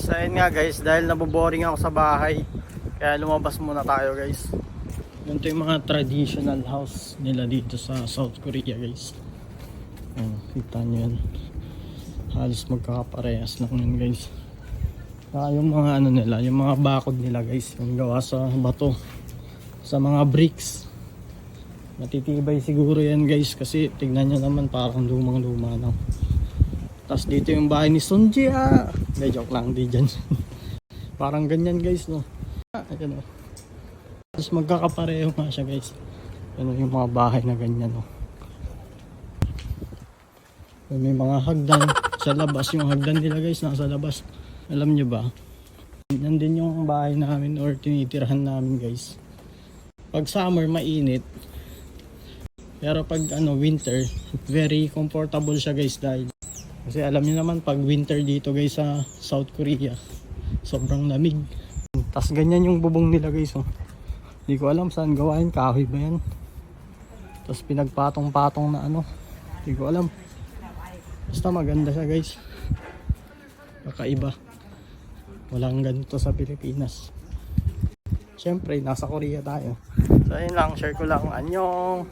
So ayun nga guys, dahil naboboring ako sa bahay, kaya lumabas muna tayo guys. Ganito yung mga traditional house nila dito sa South Korea guys. Ayan, kita nyo yan. Halos magkakaparehas lang yun guys. Yung mga ano nila, yung mga bakod nila guys, yung gawa sa bato, sa mga bricks. Matitibay siguro yan guys, kasi tignan nyo naman parang lumang luma na. Tapos dito yung bahay ni Sunji. Hindi, joke lang, di dyan. Parang ganyan guys, no. Ayan, no. Tapos magkakapareho nga siya guys. Ano yung mga bahay na ganyan, no. May mga hagdan sa labas. Yung hagdan nila guys, nasa labas. Alam nyo ba? Yan din yung bahay namin or tinitirahan namin guys. Pag summer, mainit. Pero pag winter, very comfortable siya guys dahil kasi alam niyo naman pag winter dito guys sa South Korea, sobrang lamig. Tas ganyan yung bubong nila guys, oh. Hindi ko alam saan gawain, kahoy ba yan? Tas pinagpatong-patong na hindi ko alam. Basta maganda siya guys. Kakaiba. Walang ganito sa Pilipinas. Siyempre nasa Korea tayo. So ayun lang, share ko lang. Annyeong.